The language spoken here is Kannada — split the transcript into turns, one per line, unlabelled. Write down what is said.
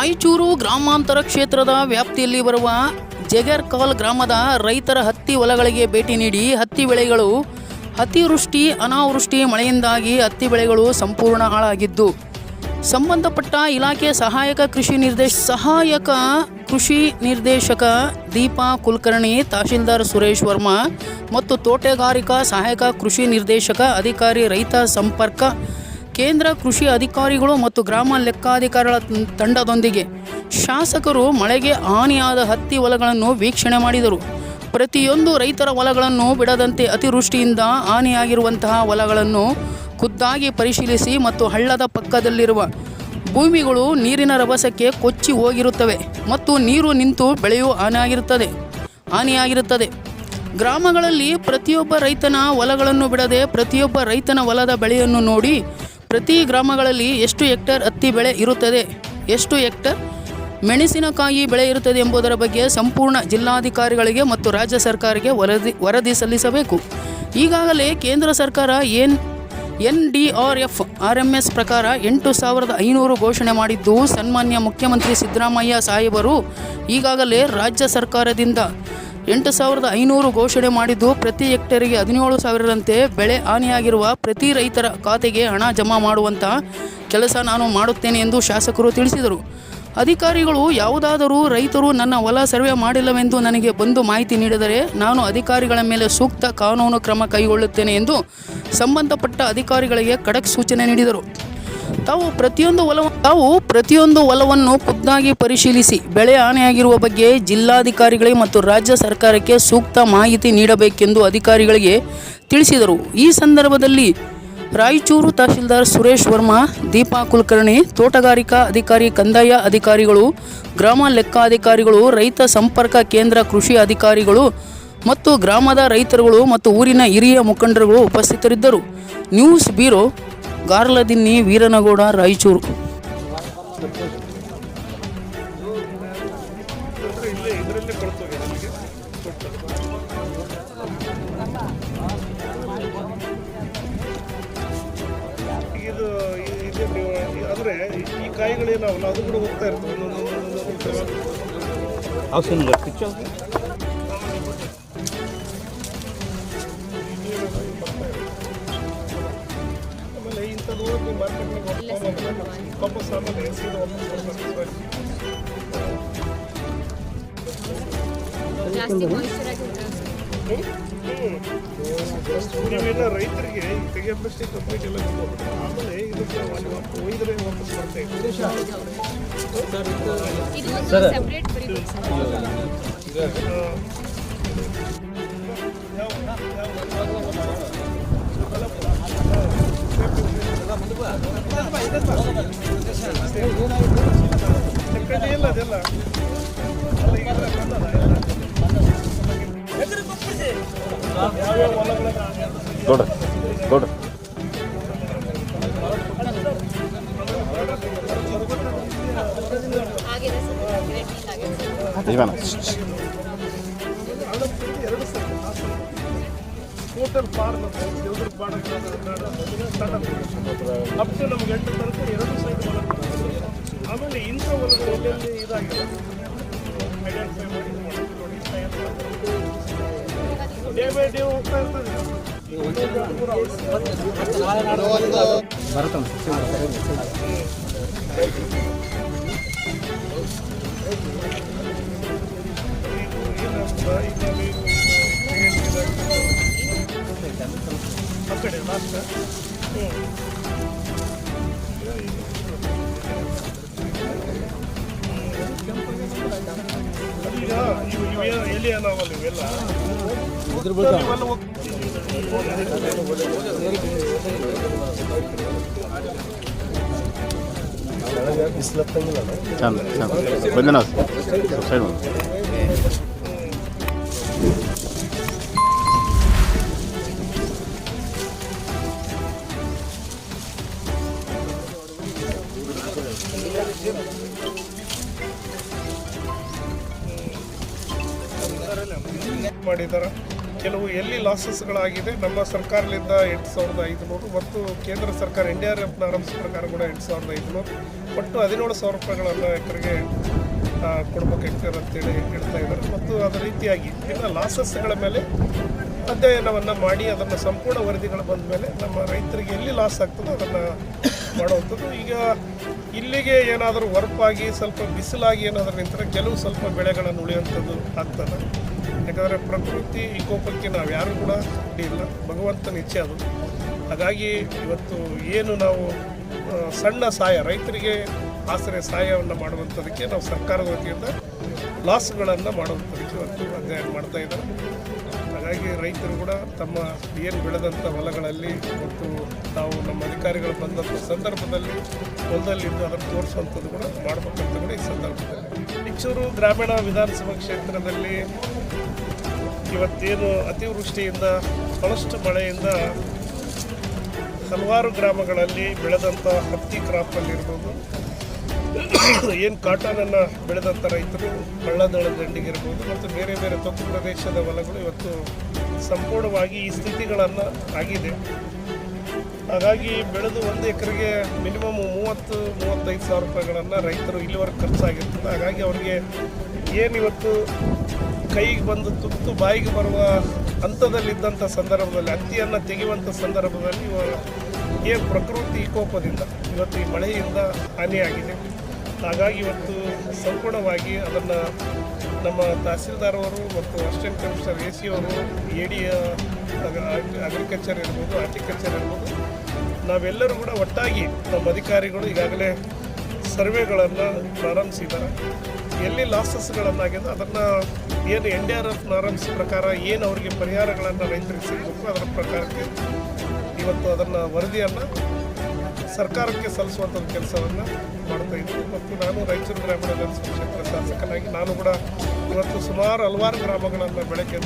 ರಾಯಚೂರು ಗ್ರಾಮಾಂತರ ಕ್ಷೇತ್ರದ ವ್ಯಾಪ್ತಿಯಲ್ಲಿ ಬರುವ ಜೆಗರ್ಕಾಲ್ ಗ್ರಾಮದ ರೈತರ ಹತ್ತಿ ಹೊಲಗಳಿಗೆ ಭೇಟಿ ನೀಡಿ ಹತ್ತಿ ಬೆಳೆಗಳು ಅತಿವೃಷ್ಟಿ ಅನಾವೃಷ್ಟಿ ಮಳೆಯಿಂದಾಗಿ ಹತ್ತಿ ಬೆಳೆಗಳು ಸಂಪೂರ್ಣ ಹಾಳಾಗಿದ್ದು ಸಂಬಂಧಪಟ್ಟ ಇಲಾಖೆ ಸಹಾಯಕ ಕೃಷಿ ನಿರ್ದೇಶಕ ದೀಪಾ ಕುಲಕರ್ಣಿ, ತಹಶೀಲ್ದಾರ್ ಸುರೇಶ್ ವರ್ಮಾ ಮತ್ತು ತೋಟಗಾರಿಕಾ ಸಹಾಯಕ ಕೃಷಿ ನಿರ್ದೇಶಕ ಅಧಿಕಾರಿ ರೈತ ಸಂಪರ್ಕ ಕೇಂದ್ರ ಕೃಷಿ ಅಧಿಕಾರಿಗಳು ಮತ್ತು ಗ್ರಾಮ ಲೆಕ್ಕಾಧಿಕಾರಿಗಳ ತಂಡದೊಂದಿಗೆ ಶಾಸಕರು ಮಳೆಗೆ ಹಾನಿಯಾದ ಹತ್ತಿ ಹೊಲಗಳನ್ನು ವೀಕ್ಷಣೆ ಮಾಡಿದರು. ಪ್ರತಿಯೊಂದು ರೈತರ ಹೊಲಗಳನ್ನು ಬಿಡದಂತೆ ಅತಿವೃಷ್ಟಿಯಿಂದ ಹಾನಿಯಾಗಿರುವಂತಹ ಹೊಲಗಳನ್ನು ಖುದ್ದಾಗಿ ಪರಿಶೀಲಿಸಿ ಮತ್ತು ಹಳ್ಳದ ಪಕ್ಕದಲ್ಲಿರುವ ಭೂಮಿಗಳು ನೀರಿನ ರಭಸಕ್ಕೆ ಕೊಚ್ಚಿ ಹೋಗಿರುತ್ತವೆ ಮತ್ತು ನೀರು ನಿಂತು ಬೆಳೆಯೂ ಹಾನಿಯಾಗಿರುತ್ತದೆ. ಗ್ರಾಮಗಳಲ್ಲಿ ಪ್ರತಿಯೊಬ್ಬ ರೈತನ ಹೊಲಗಳನ್ನು ಬಿಡದೆ ಪ್ರತಿಯೊಬ್ಬ ರೈತನ ಹೊಲದ ಬೆಳೆಯನ್ನು ನೋಡಿ ಪ್ರತಿ ಗ್ರಾಮಗಳಲ್ಲಿ ಎಷ್ಟು ಹೆಕ್ಟೇರ್ ಹತ್ತಿ ಬೆಳೆ ಇರುತ್ತದೆ, ಎಷ್ಟು ಹೆಕ್ಟೇರ್ ಮೆಣಸಿನಕಾಯಿ ಬೆಳೆ ಇರುತ್ತದೆ ಎಂಬುದರ ಬಗ್ಗೆ ಸಂಪೂರ್ಣ ಜಿಲ್ಲಾಧಿಕಾರಿಗಳಿಗೆ ಮತ್ತು ರಾಜ್ಯ ಸರ್ಕಾರಕ್ಕೆ ವರದಿ ಸಲ್ಲಿಸಬೇಕು. ಈಗಾಗಲೇ ಕೇಂದ್ರ ಸರ್ಕಾರ NDRF RMS ಪ್ರಕಾರ 8,500 ಘೋಷಣೆ ಮಾಡಿದ್ದು, ಸನ್ಮಾನ್ಯ ಮುಖ್ಯಮಂತ್ರಿ ಸಿದ್ದರಾಮಯ್ಯ ಸಾಹೇಬರು ಈಗಾಗಲೇ ರಾಜ್ಯ ಸರ್ಕಾರದಿಂದ 8,500 ಘೋಷಣೆ ಮಾಡಿದ್ದು, ಪ್ರತಿ ಹೆಕ್ಟೇರಿಗೆ 17,000ರಂತೆ ಬೆಳೆ ಹಾನಿಯಾಗಿರುವ ಪ್ರತಿ ರೈತರ ಖಾತೆಗೆ ಹಣ ಜಮಾ ಮಾಡುವಂಥ ಕೆಲಸ ನಾನು ಮಾಡುತ್ತೇನೆ ಎಂದು ಶಾಸಕರು ತಿಳಿಸಿದರು. ಅಧಿಕಾರಿಗಳು ಯಾವುದಾದರೂ ರೈತರು ನನ್ನ ಹೊಲ ಸರ್ವೆ ಮಾಡಿಲ್ಲವೆಂದು ನನಗೆ ಬಂದು ಮಾಹಿತಿ ನೀಡಿದರೆ ನಾನು ಅಧಿಕಾರಿಗಳ ಮೇಲೆ ಸೂಕ್ತ ಕಾನೂನು ಕ್ರಮ ಕೈಗೊಳ್ಳುತ್ತೇನೆ ಎಂದು ಸಂಬಂಧಪಟ್ಟ ಅಧಿಕಾರಿಗಳಿಗೆ ಖಡಕ್ ಸೂಚನೆ ನೀಡಿದರು. ತಾವು ಪ್ರತಿಯೊಂದು ಹೊಲವನ್ನು ಖುದ್ದಾಗಿ ಪರಿಶೀಲಿಸಿ ಬೆಳೆ ಹಾನಿಯಾಗಿರುವ ಬಗ್ಗೆ ಜಿಲ್ಲಾಧಿಕಾರಿಗಳಿಗೆ ಮತ್ತು ರಾಜ್ಯ ಸರ್ಕಾರಕ್ಕೆ ಸೂಕ್ತ ಮಾಹಿತಿ ನೀಡಬೇಕೆಂದು ಅಧಿಕಾರಿಗಳಿಗೆ ತಿಳಿಸಿದರು. ಈ ಸಂದರ್ಭದಲ್ಲಿ ರಾಯಚೂರು ತಹಶೀಲ್ದಾರ್ ಸುರೇಶ್ ವರ್ಮಾ, ದೀಪಾ ಕುಲಕರ್ಣಿ, ತೋಟಗಾರಿಕಾ ಅಧಿಕಾರಿ, ಕಂದಾಯ ಅಧಿಕಾರಿಗಳು, ಗ್ರಾಮ ಲೆಕ್ಕಾಧಿಕಾರಿಗಳು, ರೈತ ಸಂಪರ್ಕ ಕೇಂದ್ರ ಕೃಷಿ ಅಧಿಕಾರಿಗಳು ಮತ್ತು ಗ್ರಾಮದ ರೈತರುಗಳು ಮತ್ತು ಊರಿನ ಹಿರಿಯ ಮುಖಂಡರುಗಳು ಉಪಸ್ಥಿತರಿದ್ದರು. News bureau, Garladinni, Veeranagouda, Raichur.
ಅಂದರೆ ಈ ಕಾಯಿಗಳೇನಾವಲ್ಲ ಅದು ಕೂಡ ಹೋಗ್ತಾ ಇರ್ತವೆ. ಆಮೇಲೆ ಇಂಥದ್ದು ಹೋಗಿ ಮಾರ್ಕೆಟ್ನಾಗ ವಾಪಸ್ ಆಮೇಲೆ ಸೀದಾ ನೀವೆಲ್ಲ ರೈತರಿಗೆ ತೆಗೆಯಪ್ಪಷ್ಟೇ ಕಂಪ್ಲೀಟ್ ಎಲ್ಲ ಆಮೇಲೆ ಇದಕ್ಕೆ ಒಯ್ದರೆ ವಾಪಸ್ ಬರ್ತಾ ಇದ್ದೀವಿ. ಇಲ್ಲ ಅದೆಲ್ಲ
ನೋಡ್ರಿ
ಟೋಟಲ್ ಫಾರ್ಮ್ ದೇವ್ರ ಬಾರ್ಡರ್ ಅಪ್ ಟು ನಮ್ಗೆ 8 ತನಕ 2 ಸೈಡ್ ಆಮೇಲೆ ಇಂಥ ಹೊಲಗಳು ಎಲ್ಲೆಲ್ಲಿ ಇದಾಗಿಲ್ಲ ಐಡೆಂಟಿಫೈ ಮಾಡಿ ನೋಡಿ ಡೇ ಬೈ ಡೇ ಹೋಗ್ತಾ ಇರ್ತದೆ. ಆ ಕಡೆ ಲಾಸ್ಟ್ ಈಗ ಎಲ್ಲಿ ಅದಾವಲ್ಲ ಇವೆಲ್ಲ
ಬಂದನ ಸೈಡ್
ಮಾಡಿದ್ದಾರೆ. ಕೆಲವು ಎಲ್ಲಿ ಲಾಸಸ್ಗಳಾಗಿದೆ ನಮ್ಮ ಸರ್ಕಾರದಿಂದ 8,500 ಮತ್ತು ಕೇಂದ್ರ ಸರ್ಕಾರ NDRF RMS ಪ್ರಕಾರ ಕೂಡ 8,500 ಒಟ್ಟು 17,000 ರೂಪಾಯಿಗಳನ್ನು ಎಕರೆಗೆ ಕೊಡ್ಬೇಕು ಹೆಕ್ಟೇರ್ ಅಂತೇಳಿ ಹೇಳ್ತಾ ಇದ್ದಾರೆ. ಮತ್ತು ಅದೇ ರೀತಿಯಾಗಿ ಇನ್ನು ಲಾಸಸ್ಗಳ ಮೇಲೆ ಅಧ್ಯಯನವನ್ನು ಮಾಡಿ ಅದನ್ನು ಸಂಪೂರ್ಣ ವರದಿಗಳು ಬಂದ ಮೇಲೆ ನಮ್ಮ ರೈತರಿಗೆ ಎಲ್ಲಿ ಲಾಸ್ ಆಗ್ತದೋ ಅದನ್ನು ಮಾಡುವಂಥದ್ದು. ಈಗ ಇಲ್ಲಿಗೆ ಏನಾದರೂ ವರ್ಪಾಗಿ ಸ್ವಲ್ಪ ಬಿಸಿಲಾಗಿ ಏನಾದರೂ ನಿಂತರೆ ಕೆಲವು ಸ್ವಲ್ಪ ಬೆಳೆಗಳನ್ನು ಉಳಿಯುವಂಥದ್ದು ಆಗ್ತದೆ. ಯಾಕಂದರೆ ಪ್ರಕೃತಿ ವಿಕೋಪಕ್ಕೆ ನಾವು ಯಾರೂ ಕೂಡ ಇಲ್ಲ, ಭಗವಂತನ ಇಚ್ಛೆ ಅದು. ಹಾಗಾಗಿ ಇವತ್ತು ಏನು ನಾವು ಸಣ್ಣ ಸಹಾಯ ರೈತರಿಗೆ ಆಸರೆ ಸಹಾಯವನ್ನು ಮಾಡುವಂಥದ್ದಕ್ಕೆ ನಾವು ಸರ್ಕಾರದ ವತಿಯಿಂದ ಲಾಸ್ಗಳನ್ನು ಮಾಡುವಂಥದ್ದಕ್ಕೆ ಇವತ್ತು ಅಧ್ಯಯನ ಮಾಡ್ತಾ ಇದ್ದಾರೆ. ಹಾಗಾಗಿ ರೈತರು ಕೂಡ ತಮ್ಮ ಏನು ಬೆಳೆದಂಥ ಹೊಲಗಳಲ್ಲಿ ಮತ್ತು ನಾವು ನಮ್ಮ ಅಧಿಕಾರಿಗಳು ಬಂದಂಥ ಸಂದರ್ಭದಲ್ಲಿ ಹೊಲದಲ್ಲಿದ್ದು ಅದನ್ನು ತೋರಿಸುವಂಥದ್ದು ಕೂಡ ಮಾಡಬೇಕಂತ ಕೂಡ ಈ ಸಂದರ್ಭದಲ್ಲಿ ಲಿಂಗಸೂರು ಗ್ರಾಮೀಣ ವಿಧಾನಸಭಾ ಕ್ಷೇತ್ರದಲ್ಲಿ ಇವತ್ತೇನು ಅತಿವೃಷ್ಟಿಯಿಂದ ಬಹಳಷ್ಟು ಮಳೆಯಿಂದ ಹಲವಾರು ಗ್ರಾಮಗಳಲ್ಲಿ ಬೆಳೆದಂಥ ಹತ್ತಿ ಕ್ರಾಪಲ್ಲಿರ್ಬೋದು, ಏನು ಕಾಟನನ್ನು ಬೆಳೆದಂಥ ರೈತರು ಹಳ್ಳದಳ ದಂಡಿಗಿರ್ಬೋದು ಮತ್ತು ಬೇರೆ ಬೇರೆ ತಗ್ಗು ಪ್ರದೇಶದ ಹೊಲಗಳು ಇವತ್ತು ಸಂಪೂರ್ಣವಾಗಿ ಈ ಸ್ಥಿತಿಗಳನ್ನು ಆಗಿದೆ. ಹಾಗಾಗಿ ಬೆಳೆದು ಒಂದು ಎಕರೆಗೆ ಮಿನಿಮಮ್ 30-35 ಸಾವಿರ ರೂಪಾಯಿಗಳನ್ನು ರೈತರು ಇಲ್ಲಿವರೆಗೆ ಖರ್ಚಾಗಿರ್ತದೆ. ಹಾಗಾಗಿ ಅವರಿಗೆ ಏನಿವತ್ತು ಕೈಗೆ ಬಂದು ತುತ್ತು ಬಾಯಿಗೆ ಬರುವ ಹಂತದಲ್ಲಿದ್ದಂಥ ಸಂದರ್ಭದಲ್ಲಿ ಹತ್ತಿಯನ್ನು ತೆಗೆಯುವಂಥ ಸಂದರ್ಭದಲ್ಲಿ ಏನು ಪ್ರಕೃತಿ ವಿಕೋಪದಿಂದ ಇವತ್ತು ಈ ಮಳೆಯಿಂದ ಹಾನಿಯಾಗಿದೆ. ಹಾಗಾಗಿ ಇವತ್ತು ಸಂಪೂರ್ಣವಾಗಿ ಅದನ್ನು ನಮ್ಮ ತಹಸೀಲ್ದಾರ್ ಅವರು ಮತ್ತು ಅಸಿಸ್ಟೆಂಟ್ ಕಮಿಷನರ್ AC ಅವರು AD ಅಗ್ರಿಕಲ್ಚರ್ ಇರ್ಬೋದು, ಹಾರ್ಟಿಕಲ್ಚರ್ ಇರ್ಬೋದು, ನಾವೆಲ್ಲರೂ ಕೂಡ ಒಟ್ಟಾಗಿ ನಮ್ಮ ಅಧಿಕಾರಿಗಳು ಈಗಾಗಲೇ ಸರ್ವೆಗಳನ್ನು ಪ್ರಾರಂಭಿಸಿದ್ದಾರೆ. ಎಲ್ಲಿ ಲಾಸಸ್ಗಳನ್ನಾಗಿದೆ ಅದನ್ನು ಏನು NDRF ನಾರ್ಮ್ಸ್ ಪ್ರಕಾರ ಏನು ಅವರಿಗೆ ಪರಿಹಾರಗಳನ್ನು ರೈತರಿಗೆ ಸಿಗಬೇಕು ಅದರ ಪ್ರಕಾರಕ್ಕೆ ಇವತ್ತು ಅದನ್ನು ವರದಿಯನ್ನು ಸರ್ಕಾರಕ್ಕೆ ಸಲ್ಲಿಸುವಂಥದ್ದು ಕೆಲಸವನ್ನು ಮಾಡ್ತಾ ಇದ್ದೀವಿ. ಮತ್ತು ನಾನು ರಾಯಚೂರು ಗ್ರಾಮೀಣ ವಿಧಾನಸಭಾ ಕ್ಷೇತ್ರ ಶಾಸಕನಾಗಿ ನಾನು ಕೂಡ ಇವತ್ತು ಸುಮಾರು ಹಲವಾರು ಗ್ರಾಮಗಳನ್ನು ಬೆಳಗ್ಗೆ